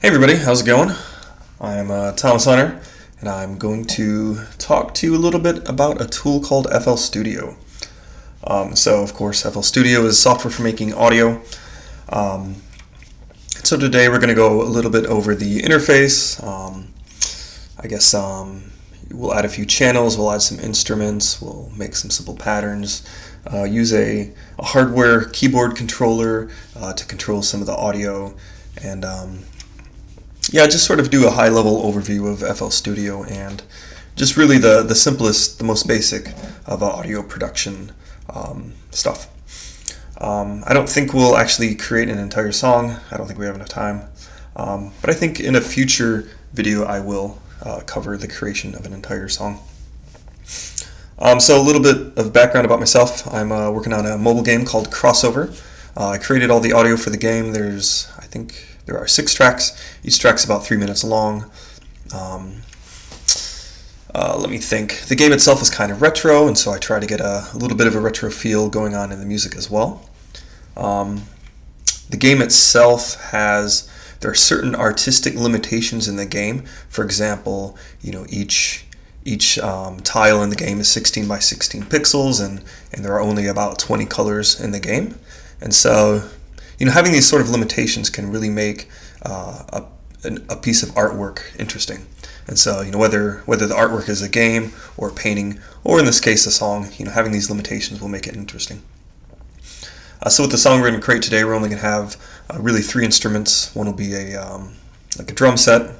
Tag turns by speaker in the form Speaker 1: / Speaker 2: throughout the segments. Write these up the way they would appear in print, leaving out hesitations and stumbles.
Speaker 1: Hey everybody, how's it going? I'm Thomas Hunter, and I'm going to talk to you a little bit about a tool called FL Studio. Of course, FL Studio is software for making audio. So today we're going to go a little bit over the interface. We'll add a few channels, we'll add some instruments, we'll make some simple patterns, use a hardware keyboard controller to control some of the audio, and just sort of do a high-level overview of FL Studio and just really the simplest, the most basic of audio production stuff. I don't think we'll actually create an entire song. I don't think we have enough time. But I think in a future video I will cover the creation of an entire song. So a little bit of background about myself. I'm working on a mobile game called Crossover. I created all the audio for the game. I think there are 6 tracks. Each track's about 3 minutes long. Let me think. The game itself is kind of retro, and so I try to get a little bit of a retro feel going on in the music as well. The game itself there are certain artistic limitations in the game. For example, each tile in the game is 16 by 16 pixels, and there are only about 20 colors in the game. And so, having these sort of limitations can really make a piece of artwork interesting. And so, whether the artwork is a game or a painting, or in this case a song, having these limitations will make it interesting. So with the song we're going to create today, we're only going to have really 3 instruments. One will be a drum set,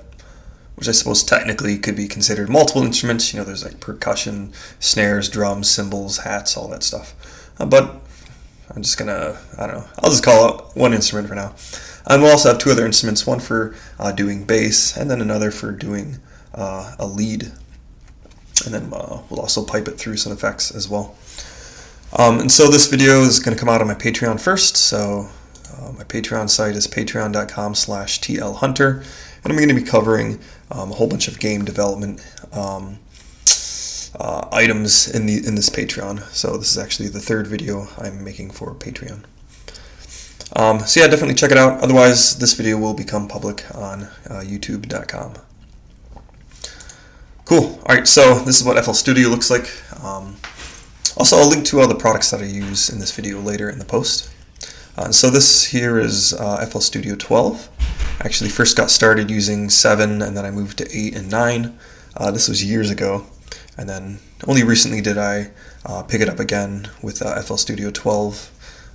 Speaker 1: which I suppose technically could be considered multiple instruments. There's like percussion, snares, drums, cymbals, hats, all that stuff. But I'm just gonna, I'll just call it one instrument for now. And we'll also have 2 other instruments, one for doing bass, and then another for doing a lead. And then we'll also pipe it through some effects as well. And so this video is going to come out on my Patreon first. So my Patreon site is patreon.com/tlhunter, and I'm going to be covering a whole bunch of game development items in this Patreon. So this is actually the 3rd video I'm making for Patreon. Definitely check it out. Otherwise, this video will become public on youtube.com. Cool. Alright, so this is what FL Studio looks like. Also, I'll link to all the products that I use in this video later in the post. So this here is FL Studio 12. I actually first got started using 7, and then I moved to 8 and 9. This was years ago. And then only recently did I pick it up again with FL Studio 12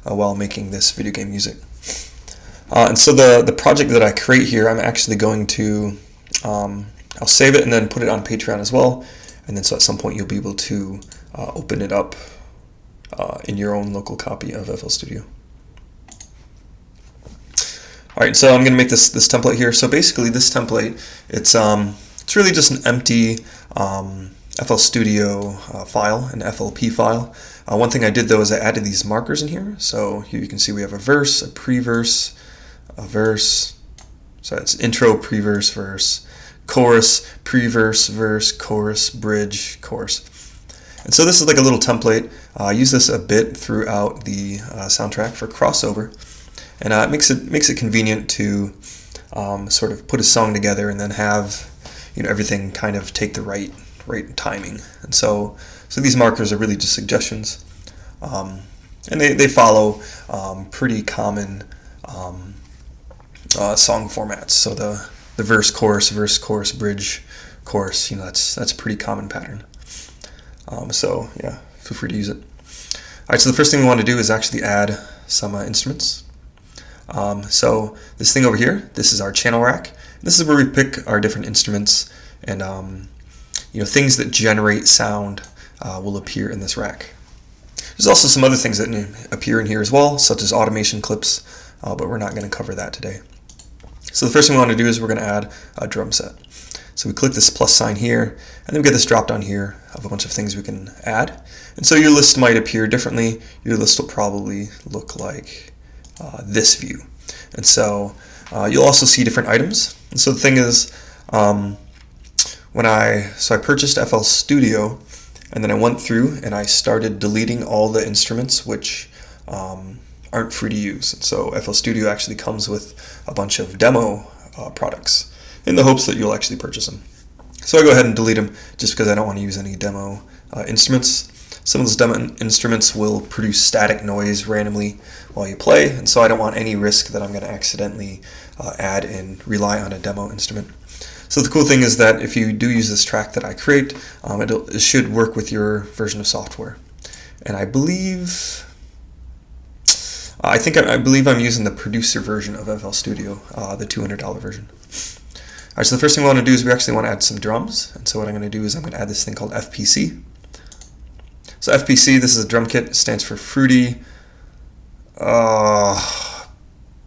Speaker 1: while making this video game music. And so the project that I create here, I'm actually going to, I'll save it and then put it on Patreon as well. And then so at some point you'll be able to open it up in your own local copy of FL Studio. Alright, so I'm going to make this template here. So basically this template, it's really just an empty FL Studio file, an FLP file. One thing I did though is I added these markers in here. So here you can see we have a verse, a pre-verse, a verse. So it's intro, pre-verse, verse, chorus, pre-verse, verse, chorus, bridge, chorus. And so this is like a little template. I use this a bit throughout the soundtrack for Crossover, and it makes it convenient to sort of put a song together and then have everything kind of take the right timing. And so these markers are really just suggestions, and they follow pretty common song formats. So the verse, chorus, bridge, chorus. That's a pretty common pattern. Feel free to use it. Alright, so the first thing we want to do is actually add some instruments. So this thing over here, this is our channel rack. This is where we pick our different instruments, and things that generate sound will appear in this rack. There's also some other things that appear in here as well, such as automation clips, but we're not going to cover that today. So the first thing we want to do is we're going to add a drum set. So we click this plus sign here, and then we get this drop down here of a bunch of things we can add. And so your list might appear differently. Your list will probably look like this view. And so you'll also see different items. And so the thing is, I purchased FL Studio, and then I went through and I started deleting all the instruments which aren't free to use. And so FL Studio actually comes with a bunch of demo products in the hopes that you'll actually purchase them. So I go ahead and delete them just because I don't want to use any demo instruments. Some of those demo instruments will produce static noise randomly while you play, and so I don't want any risk that I'm going to accidentally add and rely on a demo instrument. So the cool thing is that if you do use this track that I create, it should work with your version of software. And I believe I'm using the producer version of FL Studio, the $200 version. All right, so the first thing we want to do is we actually want to add some drums. And so what I'm going to do is I'm going to add this thing called FPC. So FPC, this is a drum kit. It stands for Fruity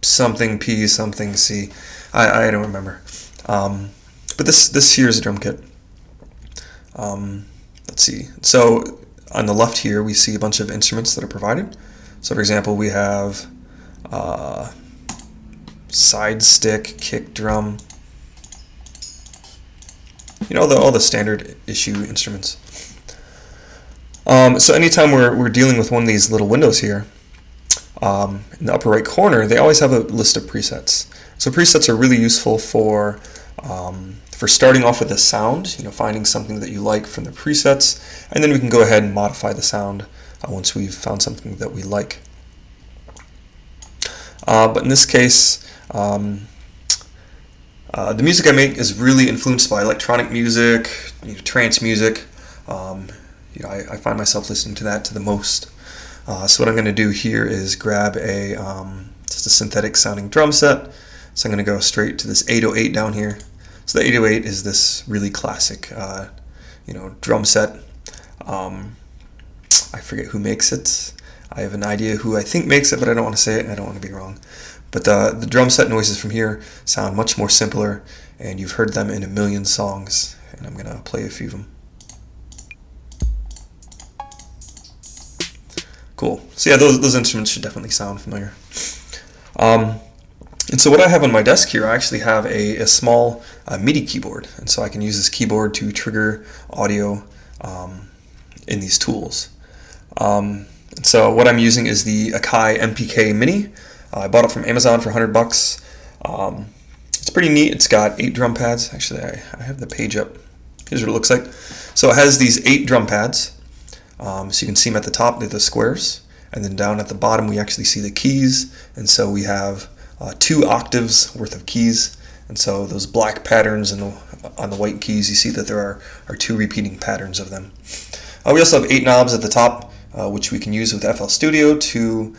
Speaker 1: something P something C. I don't remember. But this here is a drum kit. Let's see. So on the left here, we see a bunch of instruments that are provided. So for example, we have side stick, kick drum, all the standard issue instruments. So anytime we're dealing with one of these little windows here, in the upper right corner, they always have a list of presets. So presets are really useful for starting off with a sound, finding something that you like from the presets, and then we can go ahead and modify the sound once we've found something that we like. But in this case, the music I make is really influenced by electronic music, trance music. I find myself listening to that to the most. So what I'm going to do here is grab just a synthetic sounding drum set. So I'm going to go straight to this 808 down here. So the 808 is this really classic, drum set. I forget who makes it. I have an idea who I think makes it, but I don't want to say it and I don't want to be wrong. But the drum set noises from here sound much more simpler, and you've heard them in a million songs, and I'm going to play a few of them. Cool. So yeah, those instruments should definitely sound familiar. And so what I have on my desk here, I actually have a small MIDI keyboard, and so I can use this keyboard to trigger audio in these tools. And so what I'm using is the Akai MPK Mini. I bought it from Amazon for $100. It's pretty neat. It's got 8 drum pads. Actually, I have the page up. Here's what it looks like. So it has these 8 drum pads. So you can see them at the top, they're the squares. And then down at the bottom, we actually see the keys. And so we have 2 octaves worth of keys. And so those black patterns on the white keys, you see that there are 2 repeating patterns of them. We also have 8 knobs at the top, which we can use with FL Studio to,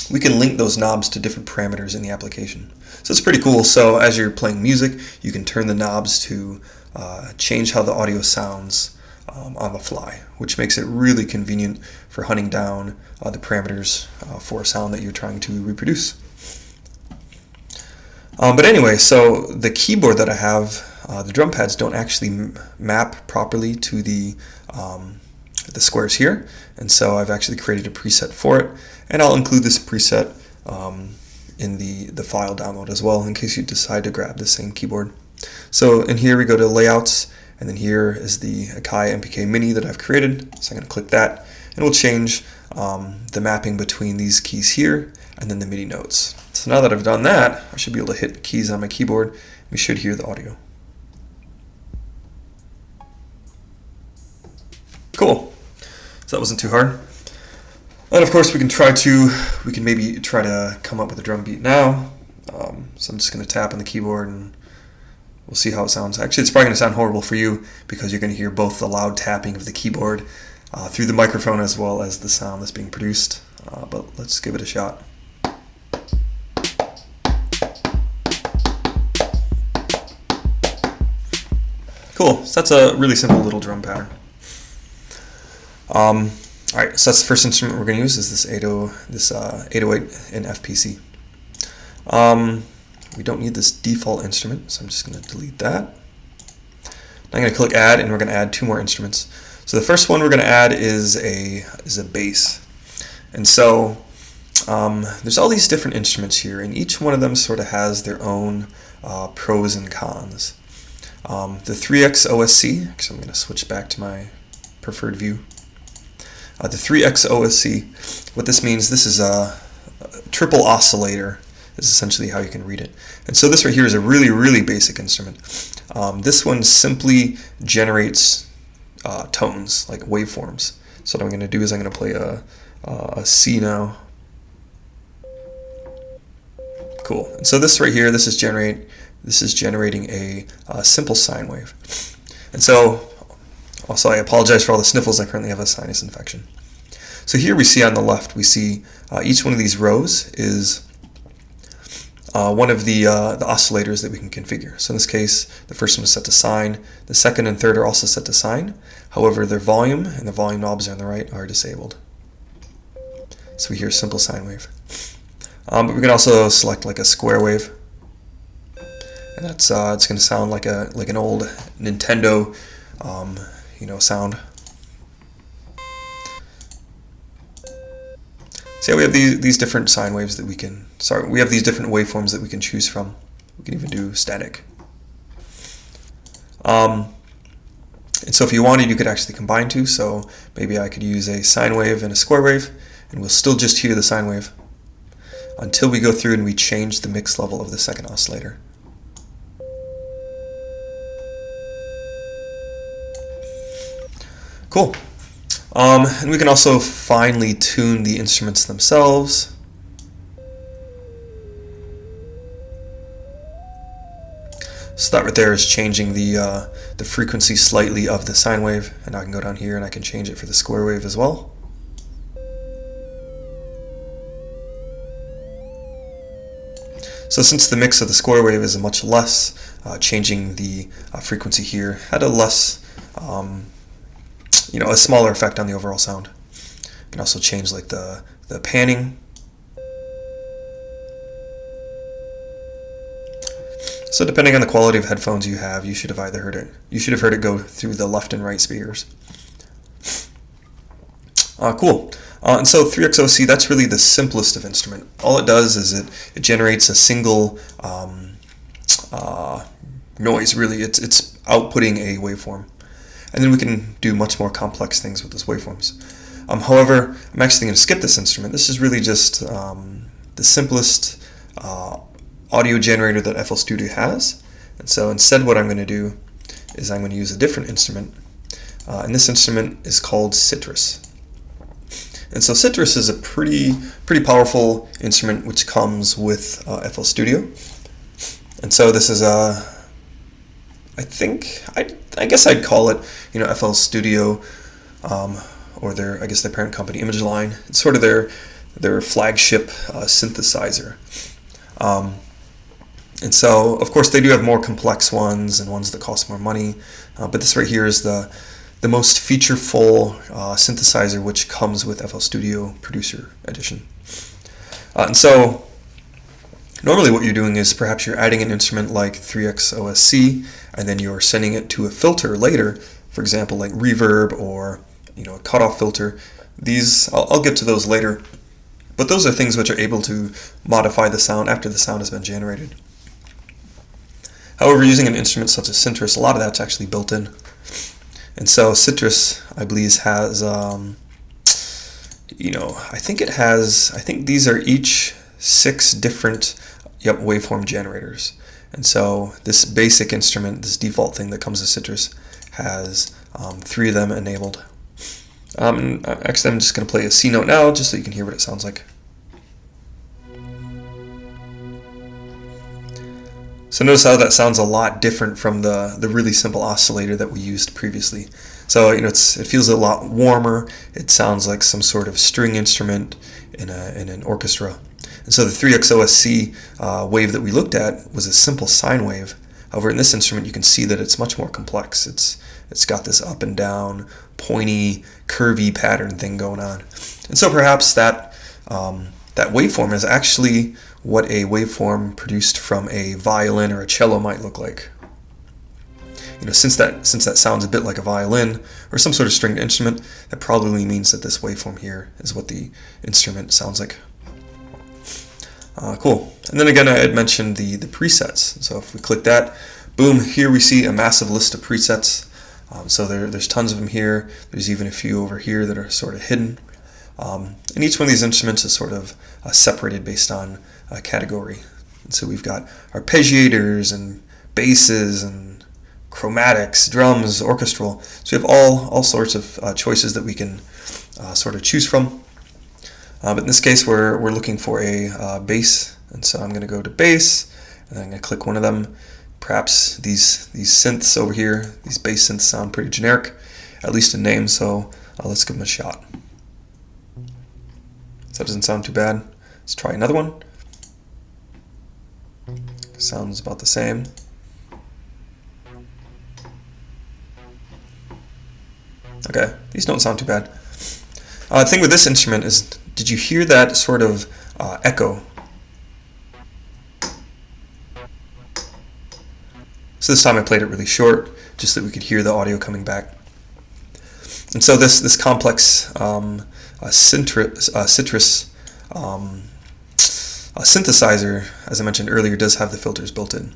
Speaker 1: we can link those knobs to different parameters in the application. So it's pretty cool. So as you're playing music, you can turn the knobs to change how the audio sounds on the fly, which makes it really convenient for hunting down the parameters for a sound that you're trying to reproduce. But anyway, so the keyboard that I have, the drum pads don't actually map properly to the squares here, and so I've actually created a preset for it, and I'll include this preset in the file download as well in case you decide to grab the same keyboard. So in here we go to layouts, and then here is the Akai MPK Mini that I've created. So I'm going to click that, and we'll change the mapping between these keys here and then the MIDI notes. So now that I've done that, I should be able to hit the keys on my keyboard. We should hear the audio. Cool. So that wasn't too hard. And of course we can maybe try to come up with a drum beat now. So I'm just going to tap on the keyboard and we'll see how it sounds. Actually, it's probably going to sound horrible for you because you're going to hear both the loud tapping of the keyboard through the microphone as well as the sound that's being produced. But let's give it a shot. Cool. So that's a really simple little drum pattern. Alright, so that's the first instrument we're going to use is this 808 in FPC. We don't need this default instrument, so I'm just going to delete that. I'm going to click add, and we're going to add 2 more instruments. So the first one we're going to add is a bass. And so there's all these different instruments here, and each one of them sort of has their own pros and cons. The 3X OSC, actually I'm going to switch back to my preferred view. The 3X OSC, what this means, this is a triple oscillator, is essentially how you can read it. And so this right here is a really basic instrument. This one simply generates tones, like waveforms. So what I'm going to do is I'm going to play a C now. Cool. And so this right here, this is generating a simple sine wave. And so, also I apologize for all the sniffles. I currently have a sinus infection. So here we see on the left, we see each one of these rows is one of the oscillators that we can configure. So in this case, the first one is set to sine. The second and third are also set to sine. However, their volume and the volume knobs on the right are disabled. So we hear a simple sine wave. But we can also select like a square wave, and that's it's going to sound like an old Nintendo, sound. So yeah, we have these different sine waves that we can. We have these different waveforms that we can choose from. We can even do static. And so if you wanted, you could actually combine two. So maybe I could use a sine wave and a square wave, and we'll still just hear the sine wave until we go through and we change the mix level of the second oscillator. Cool. And we can also finely tune the instruments themselves. So that right there is changing the frequency slightly of the sine wave, and I can go down here and I can change it for the square wave as well. So since the mix of the square wave is much less, changing the frequency here had a less, a smaller effect on the overall sound. You can also change like the panning. So depending on the quality of headphones you have, you should have either heard it. You should have heard it go through the left and right speakers. Cool. And so 3XOC, that's really the simplest of instrument. All it does is it generates a single noise. Really, it's outputting a waveform, and then we can do much more complex things with those waveforms. However, I'm actually going to skip this instrument. This is really just the simplest audio generator that FL Studio has. And so instead what I'm going to do is I'm going to use a different instrument. And this instrument is called Citrus. And so Citrus is a pretty powerful instrument which comes with FL Studio. And so this is I guess I'd call it, FL Studio, or their parent company, ImageLine. It's sort of their flagship synthesizer. And so, of course, they do have more complex ones and ones that cost more money. But this right here is the most featureful synthesizer which comes with FL Studio Producer Edition. And so, normally what you're doing is perhaps you're adding an instrument like 3XOSC, and then you're sending it to a filter later, for example, like reverb or a cutoff filter. These, I'll get to those later. But those are things which are able to modify the sound after the sound has been generated. However, using an instrument such as Citrus, a lot of that's actually built in. And so Citrus, I believe, has, I think these are each 6 different waveform generators. And so this basic instrument, this default thing that comes with Citrus, has 3 of them enabled. Actually, I'm just going to play a C note now, just so you can hear what it sounds like. So notice how that sounds a lot different from the really simple oscillator that we used previously. So it feels a lot warmer. It sounds like some sort of string instrument in an orchestra. And so the 3XOSC wave that we looked at was a simple sine wave. However, in this instrument, you can see that it's much more complex. It's got this up and down, pointy, curvy pattern thing going on. And so perhaps that waveform is actually what a waveform produced from a violin or a cello might look like. Since that sounds a bit like a violin or some sort of stringed instrument, that probably means that this waveform here is what the instrument sounds like. Cool. And then again, I had mentioned the presets. So if we click that, boom, here we see a massive list of presets. So there's tons of them here. There's even a few over here that are sort of hidden. And each one of these instruments is sort of separated based on a category. And so we've got arpeggiators and basses and chromatics, drums, orchestral. So we have all sorts of choices that we can sort of choose from. But in this case, we're looking for a bass, and so I'm going to go to bass, and then I'm going to click one of them. Perhaps these synths over here, these bass synths sound pretty generic, at least in name, so let's give them a shot. So that doesn't sound too bad. Let's try another one. Sounds about the same. Okay, these don't sound too bad. The thing with this instrument is, did you hear that sort of echo? So this time I played it really short, just so that we could hear the audio coming back. And so this complex synthesizer, as I mentioned earlier, does have the filters built in.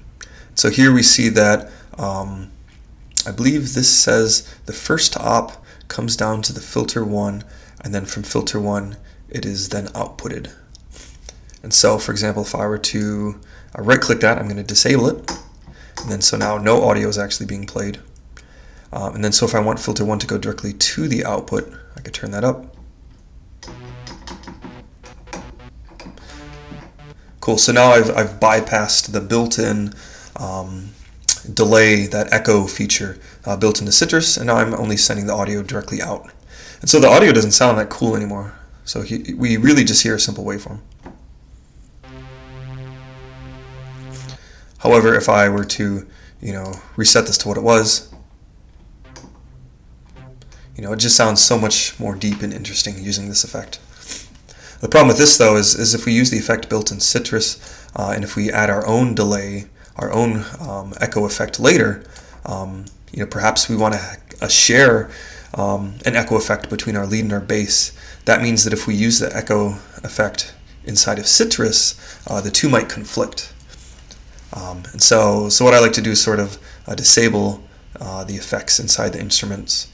Speaker 1: So here we see that I believe this says the first op comes down to the filter 1, and then from filter 1 it is then outputted. And so, for example, if I were to right click that, I'm going to disable it, and then so now no audio is actually being played. And then so if I want filter 1 to go directly to the output, I could turn that up. Cool, so now I've bypassed the built-in delay, that echo feature built into Citrus, and now I'm only sending the audio directly out. And so the audio doesn't sound that cool anymore. So we really just hear a simple waveform. However, if I were to, reset this to what it was, it just sounds so much more deep and interesting using this effect. The problem with this, though, is if we use the effect built in Citrus, and if we add our own delay, our own echo effect later, perhaps we want to share an echo effect between our lead and our bass. That means that if we use the echo effect inside of Citrus, the two might conflict. And so what I like to do is sort of disable the effects inside the instruments,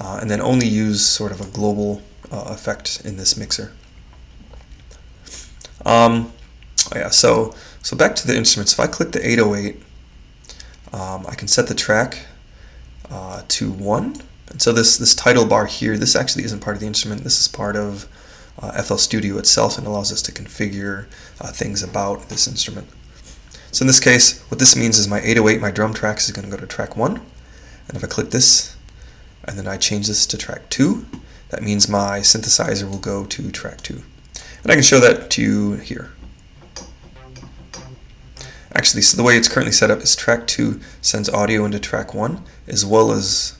Speaker 1: and then only use sort of a global effect in this mixer. So back to the instruments. If I click the 808, I can set the track to 1. And so this title bar here, this actually isn't part of the instrument. This is part of FL Studio itself, and allows us to configure things about this instrument. So in this case, what this means is my 808, my drum tracks, is going to go to track 1. And if I click this, and then I change this to track 2, that means my synthesizer will go to track 2. And I can show that to you here. Actually, so the way it's currently set up is track 2 sends audio into track 1, as well as,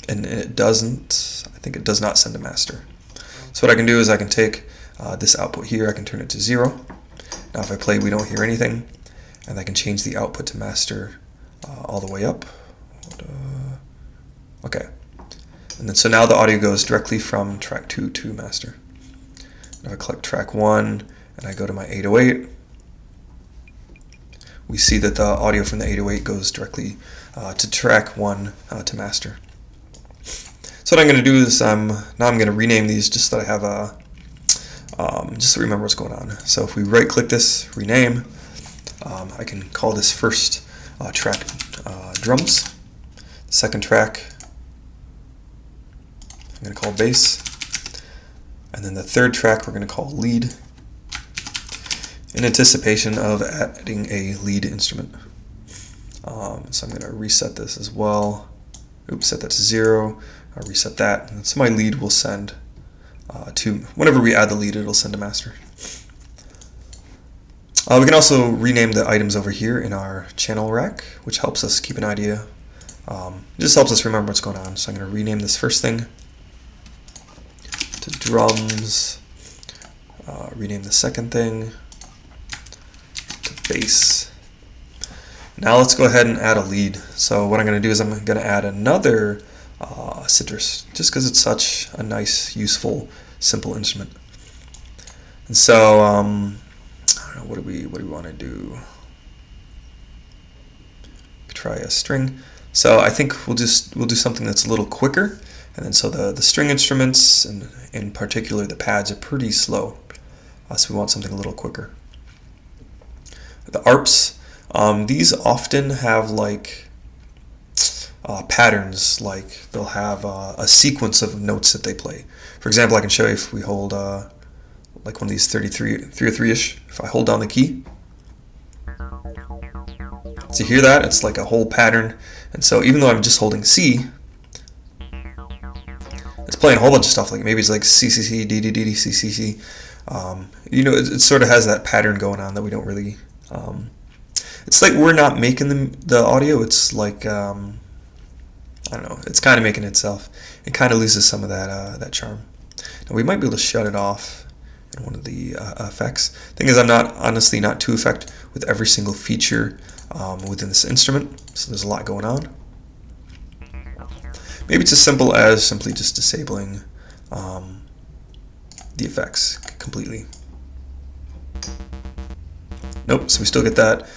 Speaker 1: and it doesn't, I think it does not send a master. So what I can do is I can take this output here, I can turn it to 0. Now if I play, we don't hear anything, and I can change the output to master all the way up. Okay. And then so now the audio goes directly from track 2 to master. If I click track 1 and I go to my 808, we see that the audio from the 808 goes directly to track 1 to master. So what I'm going to do is now I'm going to rename these just so that I have just to remember what's going on. So if we right click this, rename, I can call this first track drums. The second track I'm going to call bass. And then the third track we're going to call lead, in anticipation of adding a lead instrument. So I'm going to reset this as well. Oops, set that to 0. I'll reset that. And so my lead will send to, whenever we add the lead, it'll send to master. We can also rename the items over here in our channel rack, which helps us keep an idea. It just helps us remember what's going on. So I'm going to rename this first thing to drums, rename the second thing to bass. Now let's go ahead and add a lead. So what I'm going to do is I'm going to add another Citrus, just because it's such a nice, useful, simple instrument. And so I don't know, what do we want to do? Try a string. So I think we'll do something that's a little quicker, And then so the string instruments, and in particular the pads, are pretty slow. So we want something a little quicker. The arps, these often have like patterns, like they'll have a sequence of notes that they play. For example, I can show you if we hold like one of these 303-ish, if I hold down the key. So you hear that? It's like a whole pattern. And so even though I'm just holding C, it's playing a whole bunch of stuff. Like maybe it's like C, C, C, D, D, D, D, C, C, C. You know, it sort of has that pattern going on that we don't really... it's like we're not making the audio. It's like, I don't know, it's kind of making itself. It kind of loses some of that charm. Now we might be able to shut it off in one of the effects. Thing is, I'm honestly not too effect with every single feature within this instrument, so there's a lot going on. Maybe it's as simple as simply just disabling the effects completely. Nope, so we still get that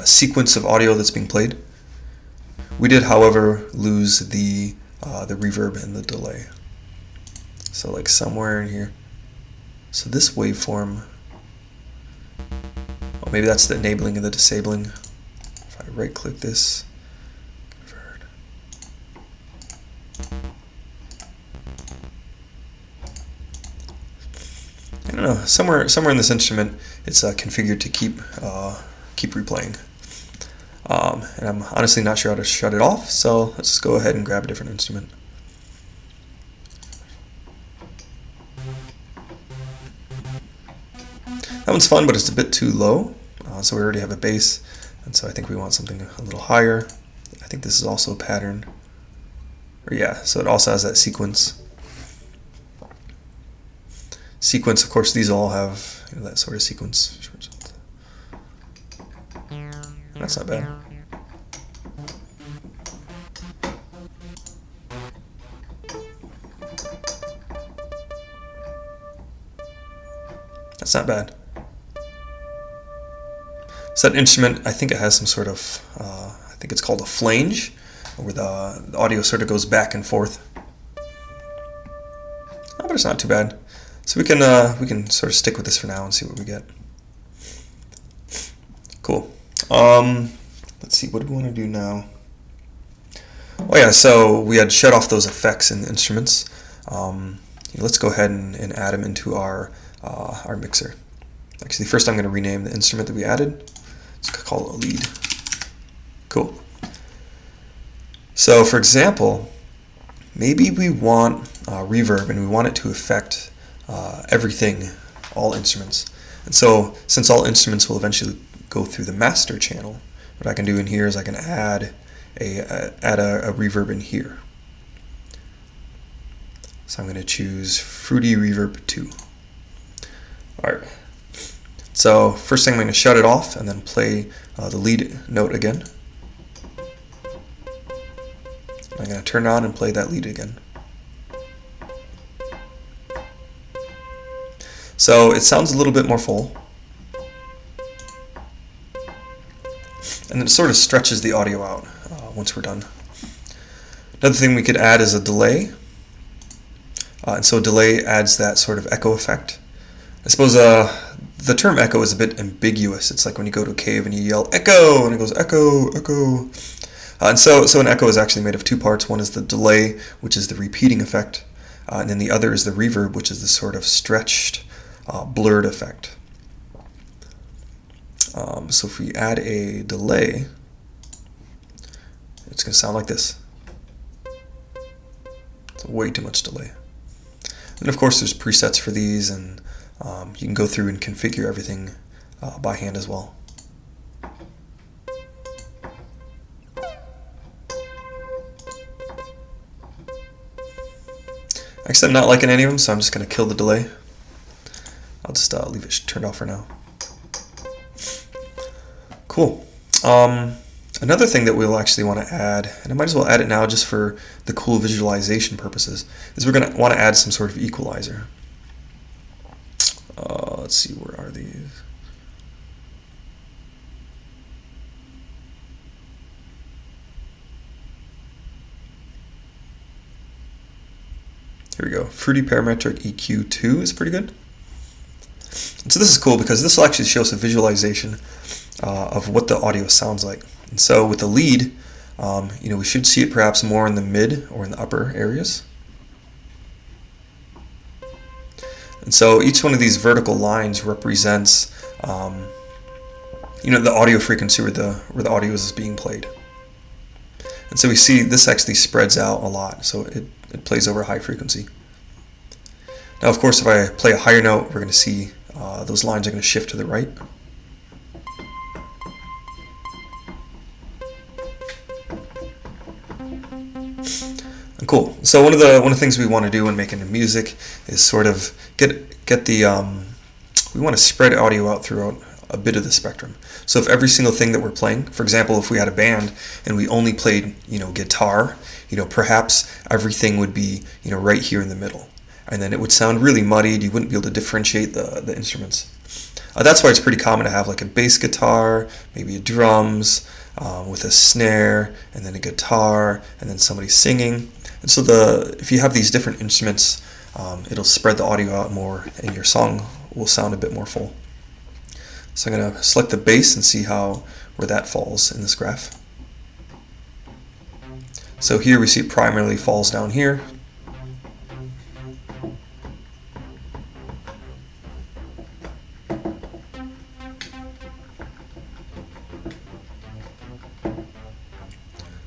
Speaker 1: sequence of audio that's being played. We did, however, lose the reverb and the delay. So like somewhere in here. So this waveform, oh, maybe that's the enabling and the disabling. If I right click this, convert. I don't know, somewhere in this instrument it's configured to keep replaying. And I'm honestly not sure how to shut it off, so let's just go ahead and grab a different instrument. That one's fun, but it's a bit too low, so we already have a bass, and so I think we want something a little higher. I think this is also a pattern. Or yeah, so it also has that sequence. Sequence, of course, these all have, you know, that sort of sequence. That's not bad. That's not bad. So that instrument, I think it has some sort of, I think it's called a flange, where the audio sort of goes back and forth. Oh, but it's not too bad. So we can sort of stick with this for now and see what we get. Cool. Let's see, what do we want to do now? Oh yeah, so we had shut off those effects in the instruments. Let's go ahead and add them into our mixer. Actually, first I'm going to rename the instrument that we added. Let's call it a lead. Cool. So for example, maybe we want reverb and we want it to affect everything, all instruments. And so since all instruments will eventually go through the master channel, what I can do in here is I can add a reverb in here. So I'm going to choose Fruity Reverb 2. Alright. So first thing I'm going to shut it off and then play the lead note again. I'm going to turn on and play that lead again. So it sounds a little bit more full. And it sort of stretches the audio out once we're done. Another thing we could add is a delay. And so delay adds that sort of echo effect. I suppose the term echo is a bit ambiguous. It's like when you go to a cave and you yell echo and it goes echo, echo. And so an echo is actually made of two parts. One is the delay, which is the repeating effect. And then the other is the reverb, which is the sort of stretched, blurred effect. So if we add a delay, it's going to sound like this. It's way too much delay. And of course there's presets for these, and you can go through and configure everything by hand as well. Actually, I'm not liking any of them, so I'm just going to kill the delay. I'll just leave it turned off for now. Cool. Another thing that we'll actually want to add, and I might as well add it now just for the cool visualization purposes, is we're going to want to add some sort of equalizer. Let's see, where are these? Here we go. Fruity Parametric EQ2 is pretty good. And so this is cool because this will actually show us a visualization of what the audio sounds like. And so with the lead, we should see it perhaps more in the mid or in the upper areas. And so each one of these vertical lines represents the audio frequency where the audio is being played. And so we see this actually spreads out a lot, so it plays over high frequency. Now, of course, if I play a higher note, we're going to see those lines are going to shift to the right. And cool. So one of the things we want to do when making music is sort of get the we want to spread audio out throughout a bit of the spectrum. So if every single thing that we're playing, for example, if we had a band and we only played, guitar, perhaps everything would be, right here in the middle. And then it would sound really muddied. You wouldn't be able to differentiate the instruments. That's why it's pretty common to have like a bass guitar, maybe a drums, with a snare, and then a guitar, and then somebody singing. And so if you have these different instruments, it'll spread the audio out more, and your song will sound a bit more full. So I'm going to select the bass and see where that falls in this graph. So here we see it primarily falls down here.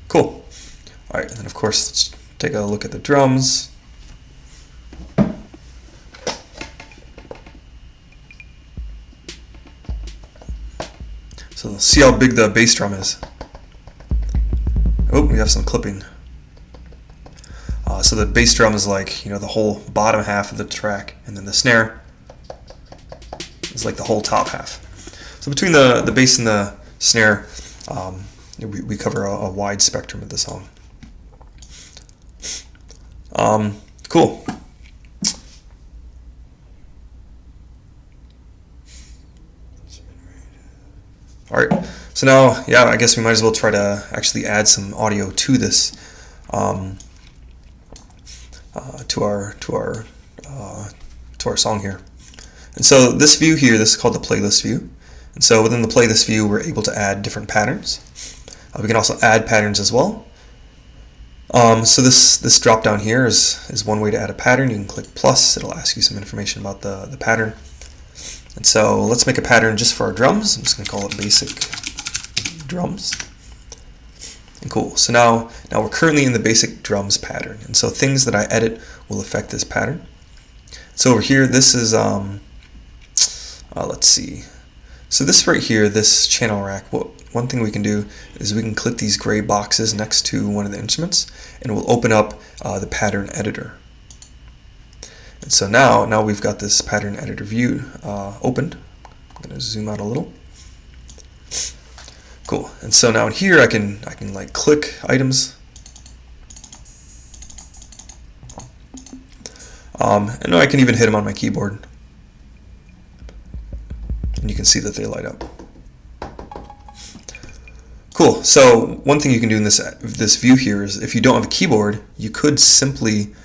Speaker 1: Cool. All right, and then of course let's take a look at the drums. So see how big the bass drum is. Oh, we have some clipping. So the bass drum is like, the whole bottom half of the track, and then the snare is like the whole top half. So between the bass and the snare, we cover a wide spectrum of the song. Cool. All right, so now, I guess we might as well try to actually add some audio to this, to our song here. And so this view here, this is called the playlist view. And so within the playlist view, we're able to add different patterns. We can also add patterns as well. So this drop down here is one way to add a pattern. You can click plus. It'll ask you some information about the pattern. And so let's make a pattern just for our drums. I'm just going to call it basic drums. And cool. So now we're currently in the basic drums pattern. And so things that I edit will affect this pattern. So over here, this is, let's see. So this right here, this channel rack, one thing we can do is we can click these gray boxes next to one of the instruments, and it will open up the pattern editor. And so now we've got this pattern editor view opened. I'm going to zoom out a little. Cool. And so now in here I can like click items. And I can even hit them on my keyboard. And you can see that they light up. Cool. So one thing you can do in this view here is if you don't have a keyboard, you could simply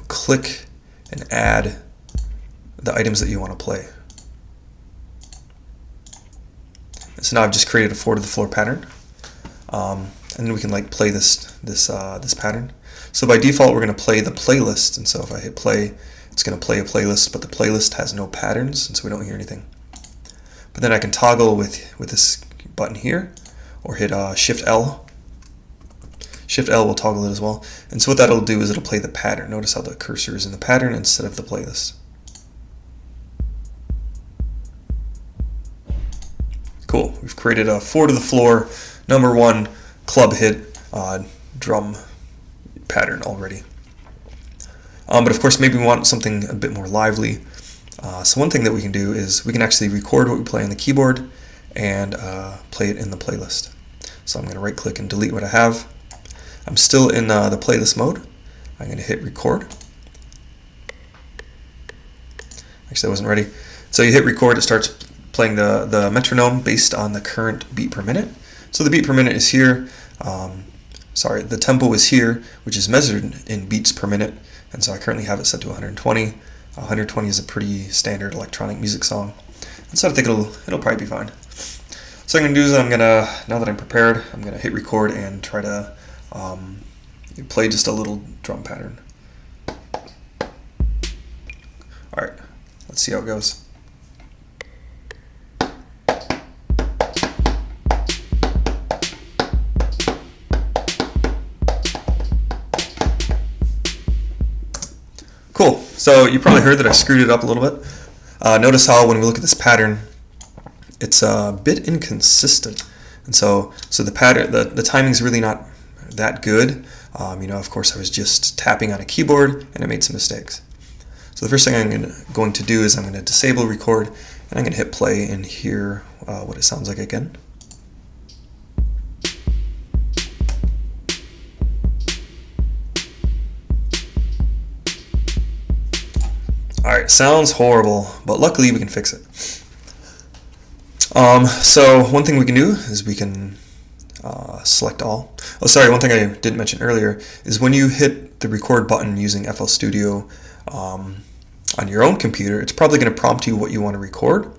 Speaker 1: click and add the items that you want to play. So now I've just created a 4-to-the-floor pattern, and then we can like play this pattern. So by default, we're going to play the playlist, and so if I hit play, it's going to play a playlist, but the playlist has no patterns, and so we don't hear anything. But then I can toggle with this button here, or hit Shift L. Shift L will toggle it as well. And so what that'll do is it'll play the pattern. Notice how the cursor is in the pattern instead of the playlist. Cool. We've created a 4-to-the-floor #1 club hit drum pattern already. But of course, maybe we want something a bit more lively. So one thing that we can do is we can actually record what we play on the keyboard and play it in the playlist. So I'm going to right click and delete what I have. I'm still in the playlist mode. I'm going to hit record. Actually, I wasn't ready. So you hit record, it starts playing the metronome based on the current beat per minute. So the beat per minute is here. the tempo is here, which is measured in beats per minute, and so I currently have it set to 120. 120 is a pretty standard electronic music song, and so I think it'll probably be fine. So what I'm gonna do is now that I'm prepared, I'm gonna hit record and try to play just a little drum pattern. All right, let's see how it goes. Cool. So you probably heard that I screwed it up a little bit. Notice how when we look at this pattern, it's a bit inconsistent, and so the pattern, the timing's really not that good. Of course, I was just tapping on a keyboard and I made some mistakes. So the first thing I'm going to do is I'm going to disable record, and I'm going to hit play and hear what it sounds like again. Alright, sounds horrible, but luckily we can fix it. So one thing we can do is we can select all. Oh, sorry, one thing I didn't mention earlier is when you hit the record button using FL Studio on your own computer, it's probably going to prompt you what you want to record.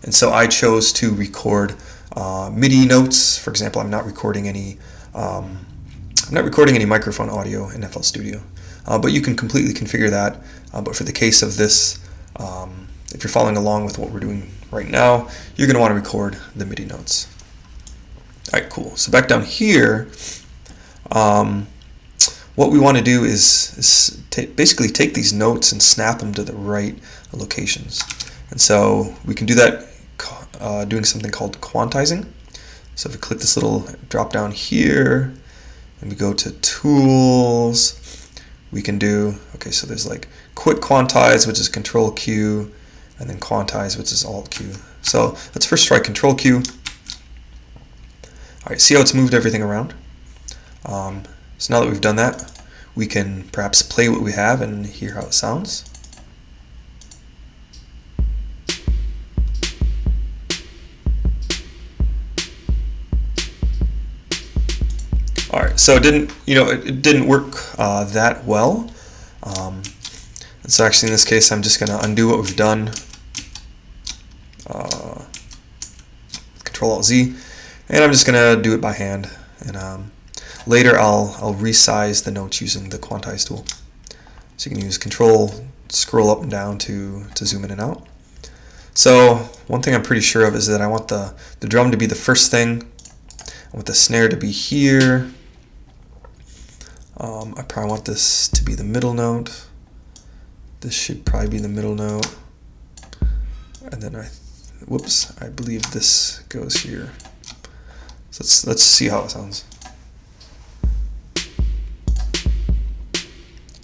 Speaker 1: And so I chose to record MIDI notes. For example, I'm not recording any microphone audio in FL Studio. But you can completely configure that. But for the case of this, if you're following along with what we're doing right now, you're going to want to record the MIDI notes. All right, cool. So back down here, what we want to do is basically take these notes and snap them to the right locations. And so we can do that doing something called quantizing. So if we click this little drop down here, and we go to Tools, we can do, okay, so there's like quick quantize, which is Control Q, and then quantize, which is Alt Q. So let's first try Control Q. All right, see how it's moved everything around? So now that we've done that, we can perhaps play what we have and hear how it sounds. All right, so it didn't work that well. And so actually in this case, I'm just going to undo what we've done. Control Alt Z, and I'm just going to do it by hand. And later I'll resize the notes using the quantize tool. So you can use Control, scroll up and down to zoom in and out. So one thing I'm pretty sure of is that I want the drum to be the first thing. I want the snare to be here. I probably want this to be the middle note. This should probably be the middle note. And then I believe this goes here. So let's see how it sounds.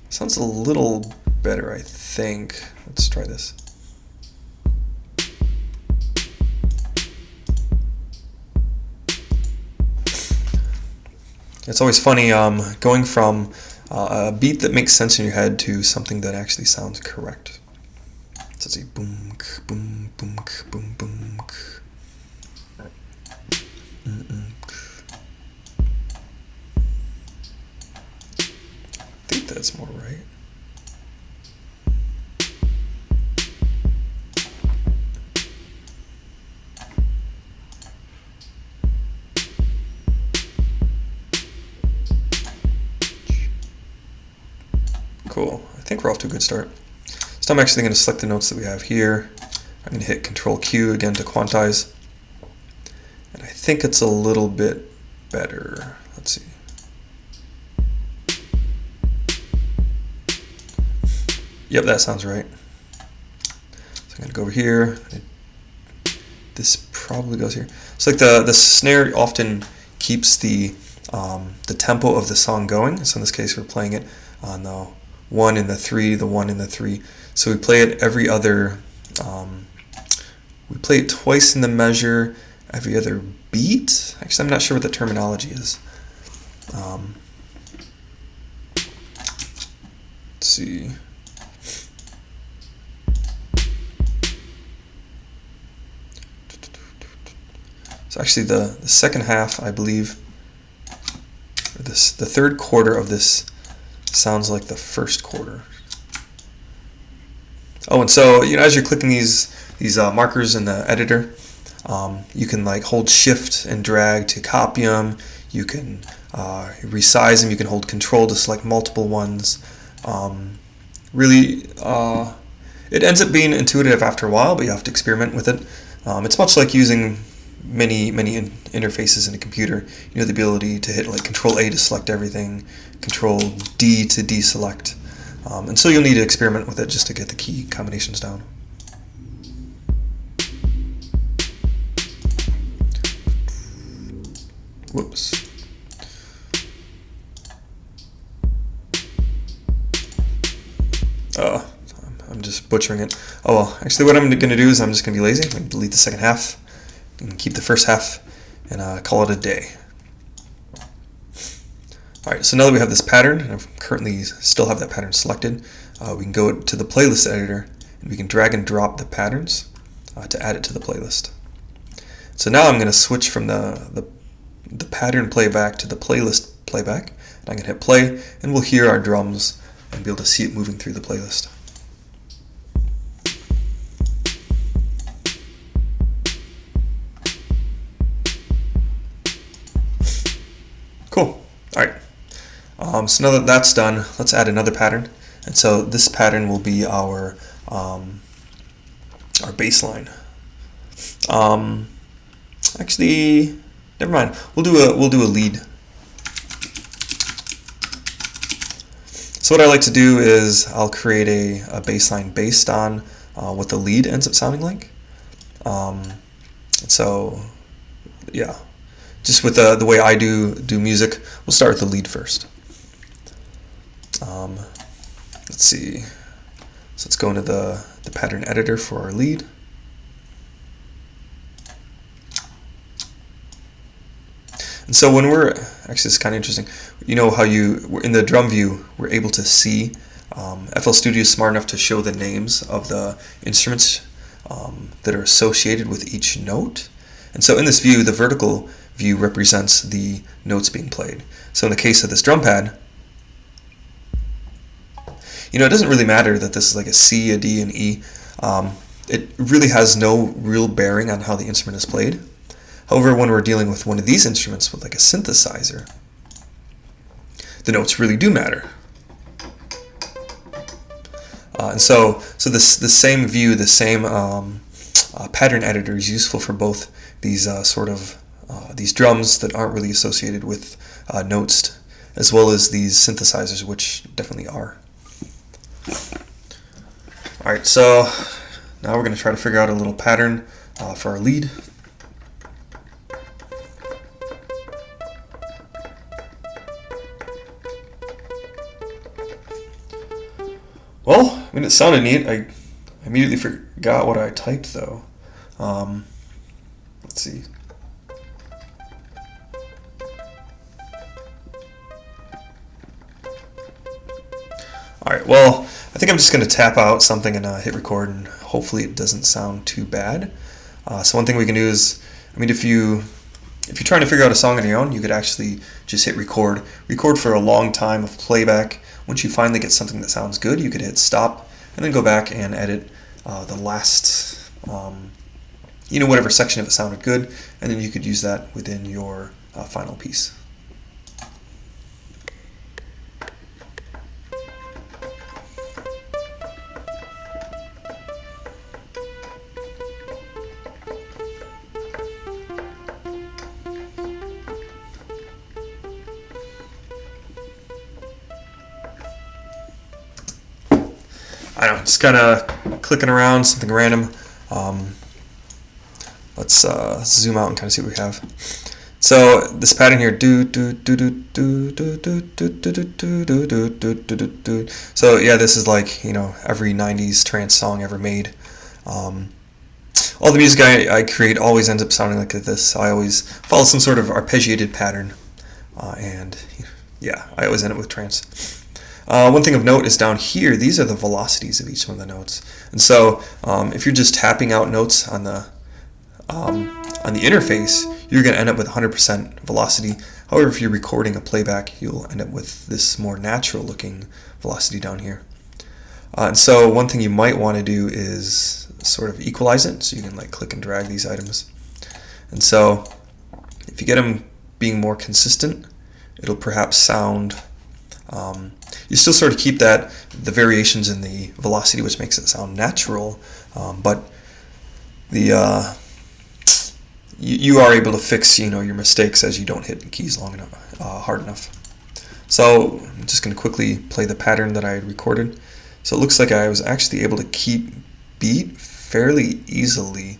Speaker 1: Sounds a little better, I think. Let's try this. It's always funny going from a beat that makes sense in your head to something that actually sounds correct. So let's see, boom, boom, boom, boom, boom. I think that's more right. Cool. I think we're off to a good start. So I'm actually going to select the notes that we have here. I'm going to hit Control Q again to quantize. And I think it's a little bit better. Let's see. Yep, that sounds right. So I'm going to go over here. This probably goes here. So like the snare often keeps the tempo of the song going. So in this case, we're playing it on the 1 and the 3, the 1 and the 3. So we play it every other, we play it twice in the measure, every other beat. Actually, I'm not sure what the terminology is. Let's see. So actually the second half, I believe, the third quarter of this sounds like the first quarter. Oh, and so as you're clicking these markers in the editor, you can like hold Shift and drag to copy them. You can resize them. You can hold Control to select multiple ones. Really, it ends up being intuitive after a while, but you have to experiment with it. It's much like using many interfaces in a computer. The ability to hit like Control A to select everything, Control D to deselect, and so you'll need to experiment with it just to get the key combinations down. Whoops. I'm just butchering it. Oh well, actually what I'm going to do is I'm just going to be lazy. I'm going to delete the second half and keep the first half and call it a day. Alright, so now that we have this pattern, and I currently still have that pattern selected, we can go to the playlist editor and we can drag and drop the patterns to add it to the playlist. So now I'm going to switch from the pattern playback to the playlist playback. And I'm going to hit play and we'll hear our drums and be able to see it moving through the playlist. Cool. Alright. So now that that's done, let's add another pattern. And so this pattern will be our bassline. Actually, never mind. We'll do a lead. So what I like to do is I'll create a bassline based on what the lead ends up sounding like. So yeah, just with the way I do music, we'll start with the lead first. Let's see. So let's go into the pattern editor for our lead. And so when actually it's kind of interesting, how in the drum view, we're able to see, FL Studio is smart enough to show the names of the instruments that are associated with each note. And so in this view, the vertical view represents the notes being played. So in the case of this drum pad, it doesn't really matter that this is like a C, a D, and E. It really has no real bearing on how the instrument is played. However, when we're dealing with one of these instruments with like a synthesizer, the notes really do matter. And so the same view, the same pattern editor is useful for both these these drums that aren't really associated with notes, as well as these synthesizers, which definitely are. Alright, so now we're going to try to figure out a little pattern for our lead. Well, it sounded neat. I immediately forgot what I typed, though. Let's see. Alright, well, I think I'm just going to tap out something and hit record, and hopefully it doesn't sound too bad. So one thing we can do is, if you're trying to figure out a song on your own, you could actually just hit record for a long time of playback. Once you finally get something that sounds good, you could hit stop and then go back and edit the last, whatever section of it sounded good, and then you could use that within your final piece. I don't know, just kind of clicking around, something random. Let's zoom out and kind of see what we have. So this pattern here, do do do do do do do do do do do do do do do. So yeah, this is like every '90s trance song ever made. All the music I create always ends up sounding like this. I always follow some sort of arpeggiated pattern, and yeah, I always end up with trance. One thing of note is down here, these are the velocities of each one of the notes. And so if you're just tapping out notes on the interface, you're going to end up with 100% velocity. However, if you're recording a playback, you'll end up with this more natural looking velocity down here. And so one thing you might want to do is sort of equalize it, so you can like click and drag these items. And so if you get them being more consistent, it'll perhaps sound, you still sort of keep the variations in the velocity, which makes it sound natural, but you are able to fix your mistakes as you don't hit the keys long enough, hard enough. So I'm just going to quickly play the pattern that I had recorded. So it looks like I was actually able to keep beat fairly easily.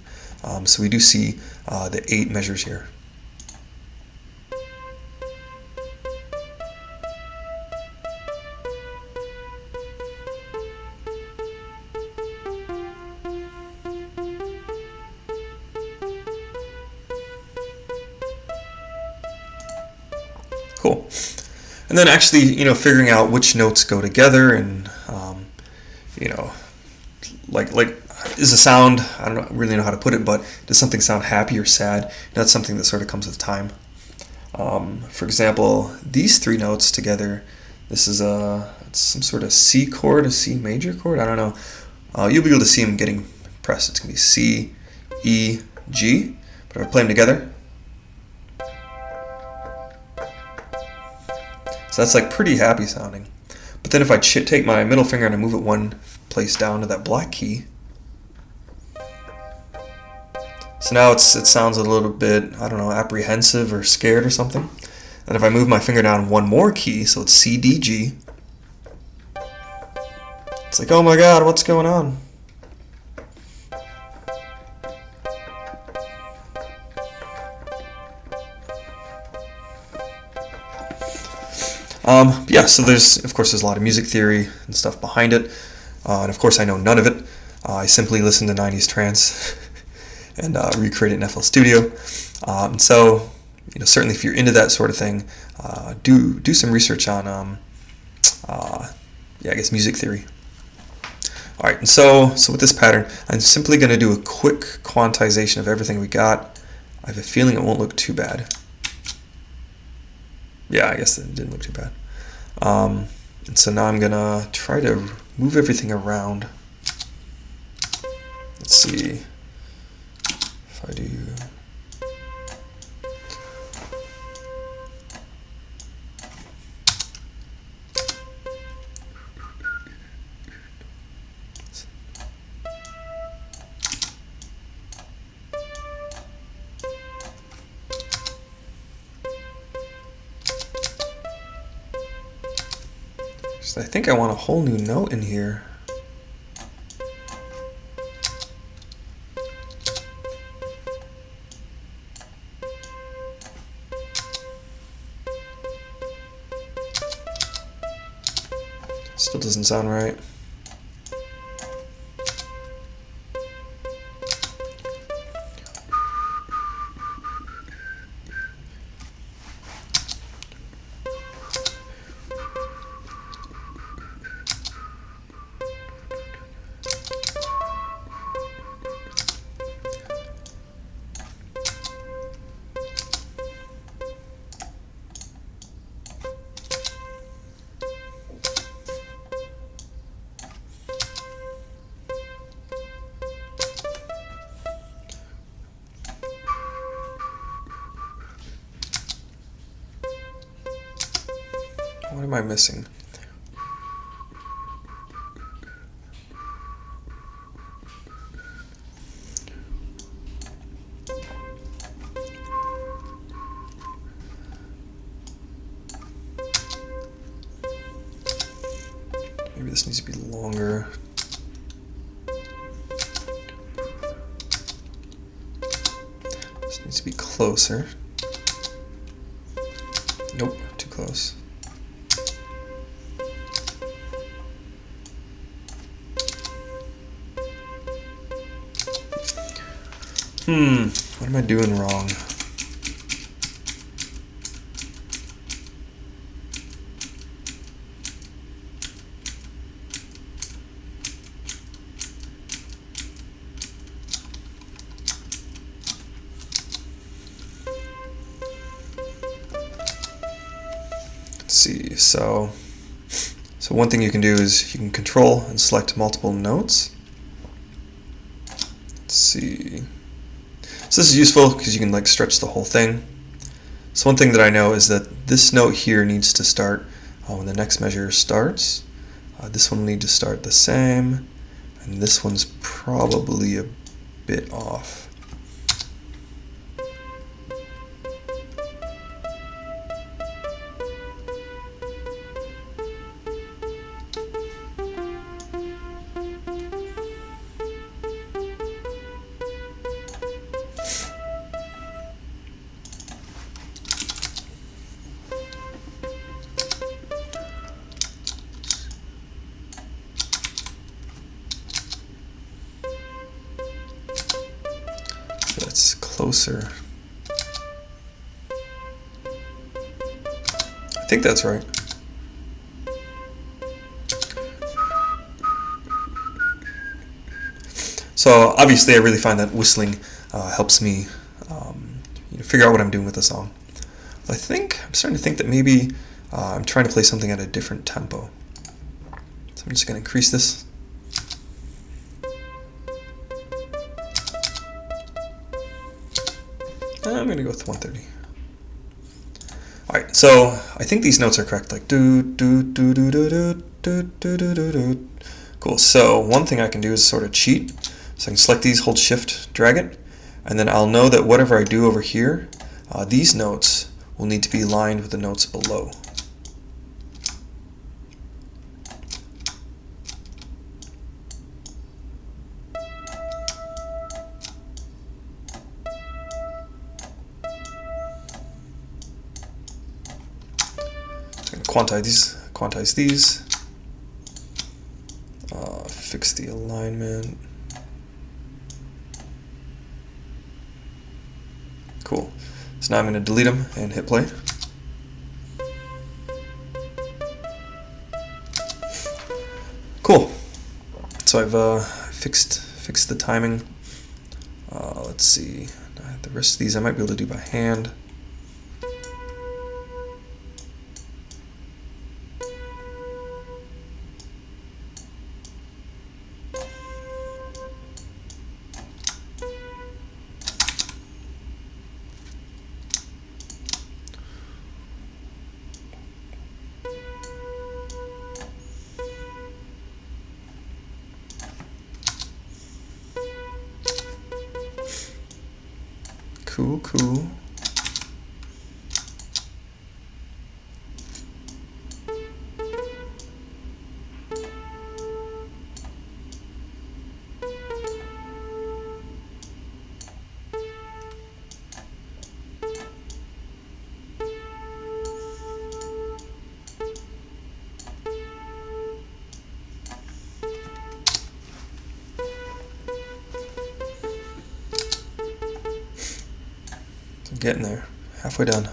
Speaker 1: So we do see the 8 measures here. Cool. And then actually, figuring out which notes go together and, like is a sound, I don't really know how to put it, but does something sound happy or sad? That's something that sort of comes with time. For example, these 3 notes together, this is it's some sort of C chord, a C major chord, I don't know. You'll be able to see them getting pressed. It's going to be C, E, G, but if I play them together, so that's like pretty happy sounding. But then if I take my middle finger and I move it one place down to that black key, so now it sounds a little bit, I don't know, apprehensive or scared or something. And if I move my finger down one more key, so it's C, D, G, it's like, oh my god, what's going on? Yeah, so there's a lot of music theory and stuff behind it, and of course I know none of it. I simply listen to 90s trance and recreate it in FL Studio. So certainly if you're into that sort of thing, do some research on music theory. All right, and so with this pattern, I'm simply going to do a quick quantization of everything we got. I have a feeling it won't look too bad. Yeah, I guess it didn't look too bad. And so now I'm gonna try to move everything around. Let's see if I do. I think I want a whole new note in here. Still doesn't sound right. What am I missing? Maybe this needs to be longer. This needs to be closer. Nope, too close. What am I doing wrong? see. So one thing you can do is you can control and select multiple notes. Let's see. So this is useful because you can like stretch the whole thing. So one thing that I know is that this note here needs to start when the next measure starts. This one will need to start the same, and this one's probably a bit off. That's closer. I think that's right. So obviously I really find that whistling helps me figure out what I'm doing with the song. I think I'm starting to think that maybe I'm trying to play something at a different tempo. So I'm just going to increase this. I'm going to go with 130. Alright, so I think these notes are correct, like do do do do do do do do do do do. Cool. So one thing I can do is sort of cheat. So I can select these, hold shift, drag it, and then I'll know that whatever I do over here, these notes will need to be aligned with the notes below. Quantize these, fix the alignment. Cool. So now I'm going to delete them and hit play. Cool. So I've fixed the timing. Let's see. The rest of these I might be able to do by hand. Cool, cool. I'm getting there, halfway done.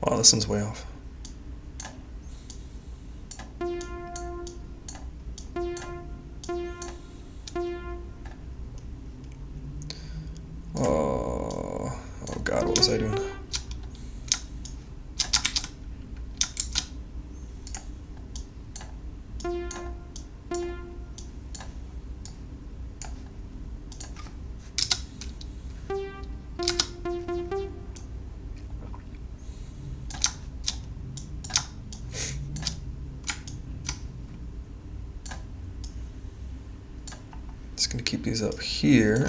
Speaker 1: Wow, this one's way off. Oh God, what was I doing? Just going to keep these up here.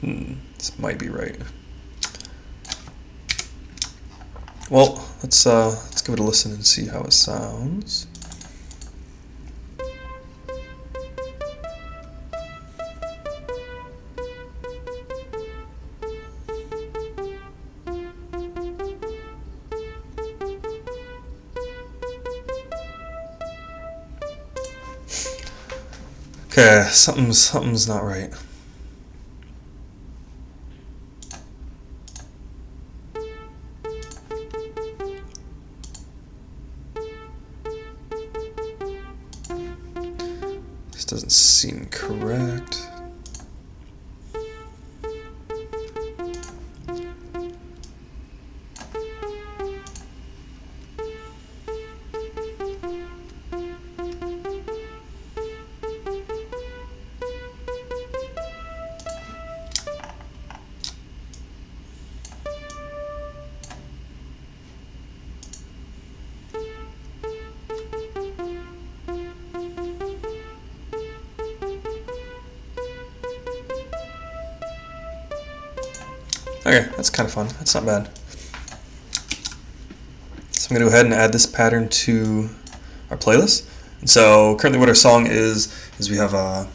Speaker 1: This might be right. Well, let's give it a listen and see how it sounds. Okay, something's not right. This doesn't seem correct. Okay, that's kind of fun. That's not bad. So I'm going to go ahead and add this pattern to our playlist. And so currently what our song is we have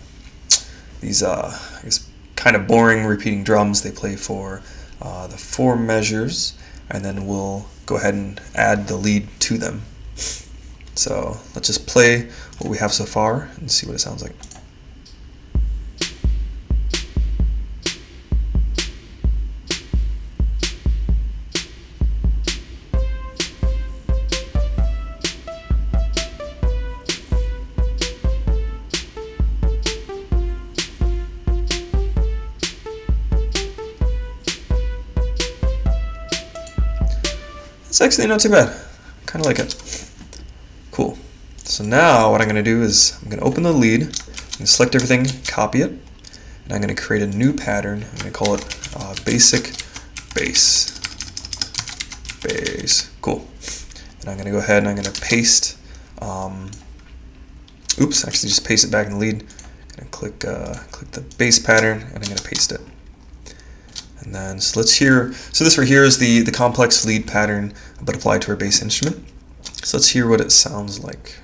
Speaker 1: these I guess kind of boring repeating drums. They play for the 4 measures, and then we'll go ahead and add the lead to them. So let's just play what we have so far and see what it sounds like. It's actually not too bad. Kind of like it. Cool. So now what I'm going to do is I'm going to open the lead, I'm going to select everything, copy it, and I'm going to create a new pattern. I'm going to call it basic bass. Bass. Cool. And I'm going to go ahead and I'm going to paste. Actually just paste it back in the lead. I'm going to click the bass pattern, and I'm going to paste it. And then so let's hear. So this right here is the complex lead pattern, but applied to our bass instrument. So let's hear what it sounds like.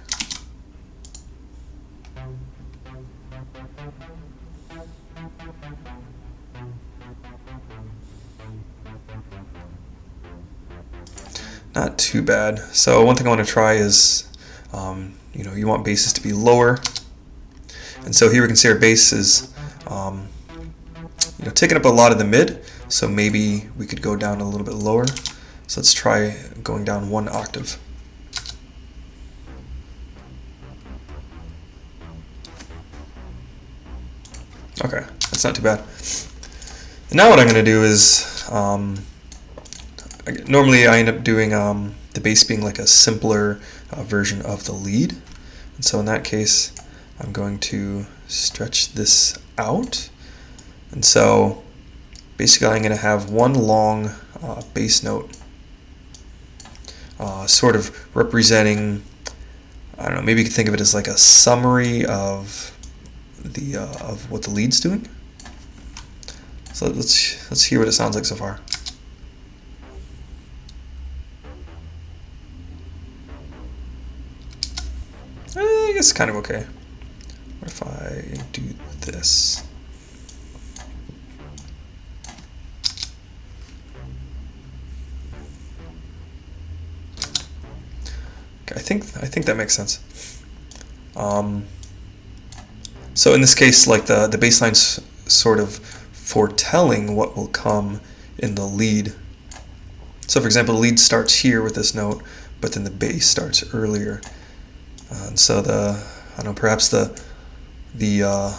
Speaker 1: Not too bad. So one thing I want to try is, you want basses to be lower, and so here we can see our bass is, taking up a lot of the mid. So maybe we could go down a little bit lower. So let's try going down 1 octave. Okay, that's not too bad. And now what I'm going to do is, normally I end up doing the bass being like a simpler version of the lead. And so in that case, I'm going to stretch this out. And so basically I'm going to have one long bass note sort of representing, I don't know, maybe you could think of it as like a summary of what the lead's doing. So let's hear what it sounds like so far. I guess it's kind of okay. What if I do this? Okay, I think that makes sense. So in this case, like the bass line's sort of foretelling what will come in the lead. So for example, the lead starts here with this note, but then the bass starts earlier. And so perhaps the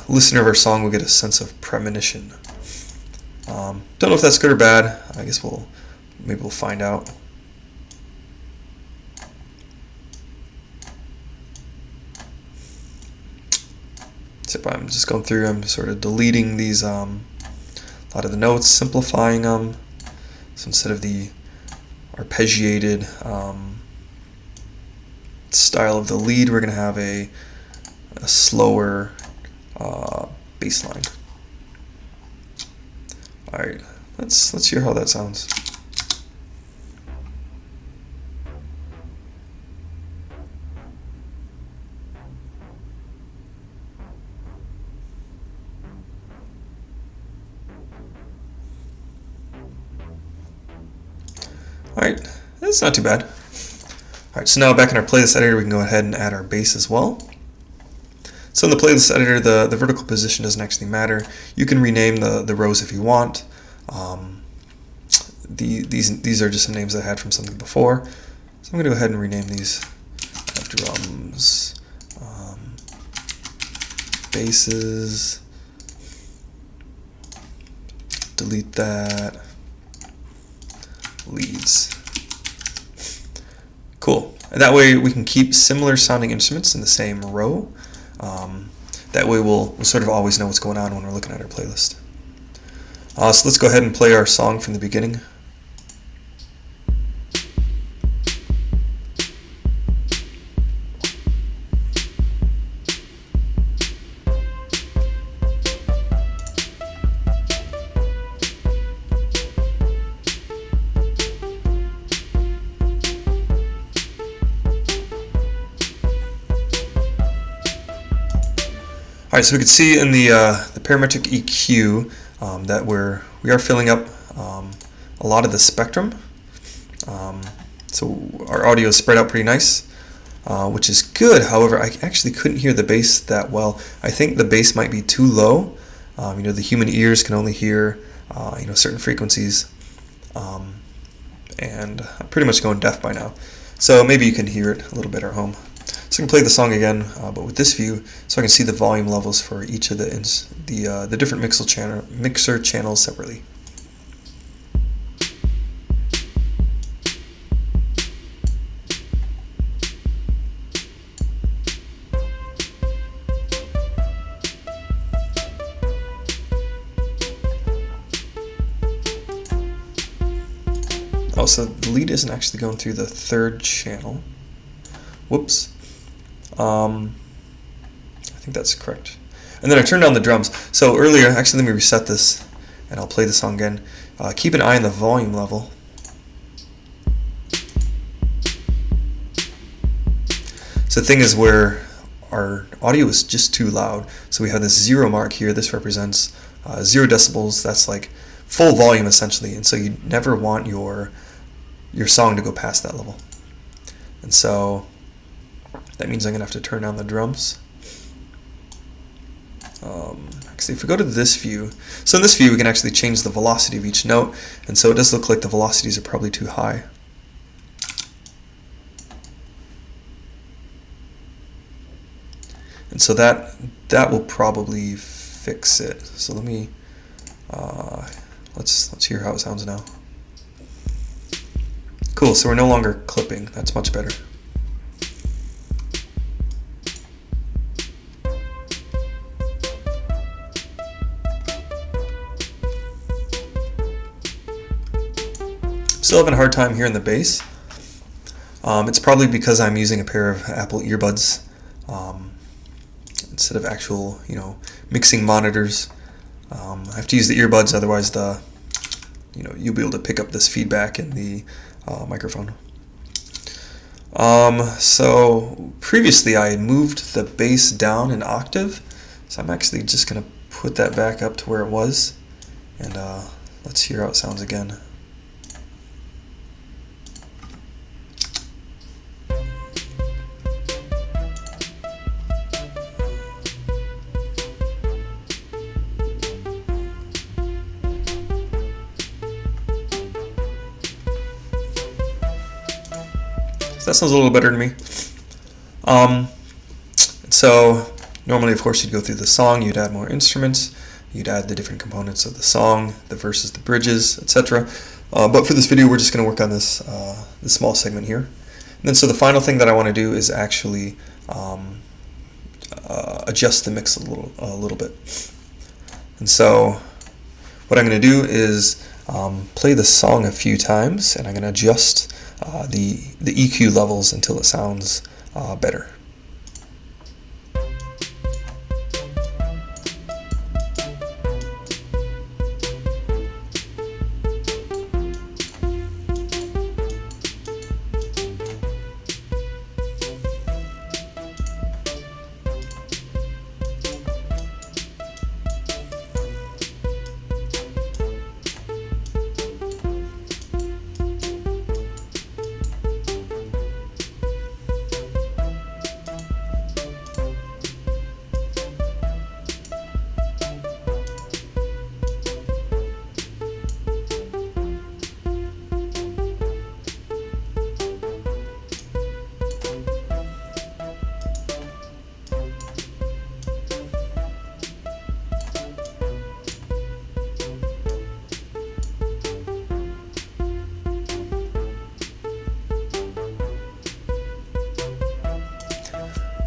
Speaker 1: listener of our song will get a sense of premonition. Don't know if that's good or bad. I guess maybe we'll find out. So I'm just going through. I'm sort of deleting these a lot of the notes, simplifying them. So instead of the arpeggiated style of the lead, we're going to have a slower bass line. Alright, let's hear how that sounds. Alright, that's not too bad. Alright, so now back in our playlist editor, we can go ahead and add our bass as well. So in the playlist editor, the vertical position doesn't actually matter. You can rename the rows if you want. These are just some names I had from something before. So I'm going to go ahead and rename these drums, basses, delete that, leads. Cool. And that way we can keep similar sounding instruments in the same row. That way we'll sort of always know what's going on when we're looking at our playlist. So let's go ahead and play our song from the beginning. Alright, so we can see in the parametric EQ that we are filling up a lot of the spectrum. So our audio is spread out pretty nice, which is good. However, I actually couldn't hear the bass that well. I think the bass might be too low. The human ears can only hear certain frequencies, and I'm pretty much going deaf by now. So maybe you can hear it a little better at home. So I can play the song again, but with this view, so I can see the volume levels for each of the different mixer channels separately. Oh, so the lead isn't actually going through the third channel. Whoops. I think that's correct. And then I turned down the drums. So earlier, actually let me reset this and I'll play the song again. Keep an eye on the volume level. So the thing is where our audio is just too loud. So we have this 0 mark here. This represents 0 decibels. That's like full volume essentially. And so you never want your song to go past that level. And so that means I'm going to have to turn down the drums. Actually, if we go to this view, so in this view we can actually change the velocity of each note, and so it does look like the velocities are probably too high. And so that will probably fix it. So let me let's hear how it sounds now. Cool. So we're no longer clipping. That's much better. Still having a hard time hearing the bass. It's probably because I'm using a pair of Apple earbuds instead of actual, mixing monitors. I have to use the earbuds, otherwise you'll be able to pick up this feedback in the microphone. So previously I had moved the bass down an octave, so I'm actually just going to put that back up to where it was, and let's hear how it sounds again. So that sounds a little better to me. So normally, of course, you'd go through the song, you'd add more instruments, you'd add the different components of the song, the verses, the bridges, etc. But for this video, we're just going to work on this small segment here. And then, so the final thing that I want to do is actually adjust the mix a little bit. And so what I'm going to do is play the song a few times, and I'm going to adjust the EQ levels until it sounds better.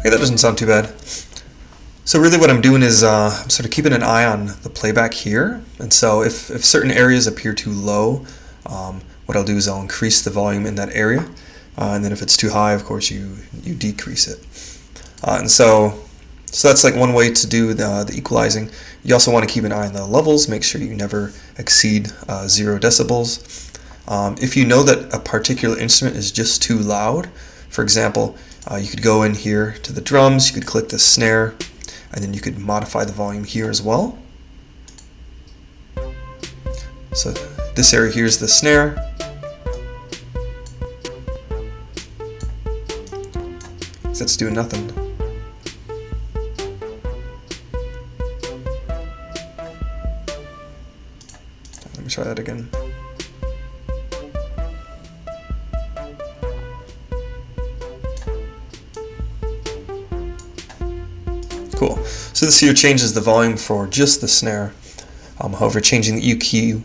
Speaker 1: Okay, that doesn't sound too bad. So really what I'm doing is I'm sort of keeping an eye on the playback here. And so if certain areas appear too low, what I'll do is I'll increase the volume in that area. And then if it's too high, of course, you decrease it. And so that's like one way to do the equalizing. You also want to keep an eye on the levels. Make sure you never exceed 0 decibels. If you know that a particular instrument is just too loud, for example, you could go in here to the drums, you could click the snare, and then you could modify the volume here as well. So this area here is the snare. That's doing nothing. Let me try that again. Cool. So this here changes the volume for just the snare. However, changing the EQ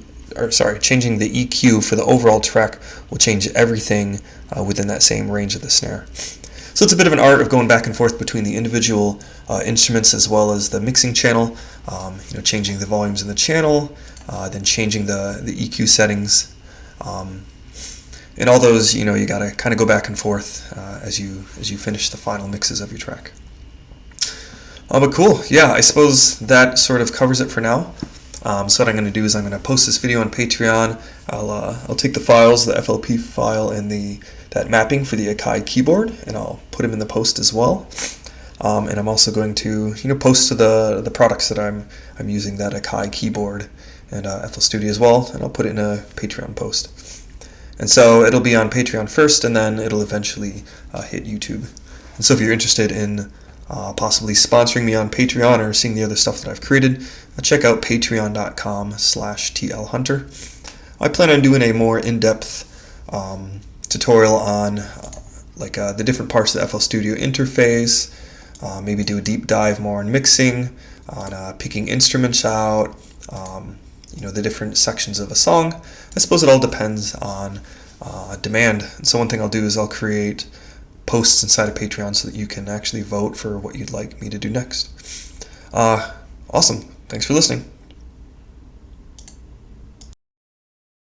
Speaker 1: for the overall track will change everything within that same range of the snare. So it's a bit of an art of going back and forth between the individual instruments as well as the mixing channel. Changing the volumes in the channel, then changing the EQ settings, and all those. You got to kind of go back and forth as you finish the final mixes of your track. But cool, yeah, I suppose that sort of covers it for now. So what I'm going to do is I'm going to post this video on Patreon. I'll take the files, the FLP file and that mapping for the Akai keyboard, and I'll put them in the post as well. And I'm also going to post to the products that I'm using, that Akai keyboard and FL Studio as well, and I'll put it in a Patreon post. And so it'll be on Patreon first, and then it'll eventually hit YouTube. And so if you're interested in possibly sponsoring me on Patreon or seeing the other stuff that I've created, check out patreon.com/tlhunter. I plan on doing a more in-depth tutorial on the different parts of the FL Studio interface, maybe do a deep dive more on mixing, on picking instruments out, the different sections of a song. I suppose it all depends on demand. And so one thing I'll do is I'll create posts inside of Patreon so that you can actually vote for what you'd like me to do next. Awesome. Thanks for listening.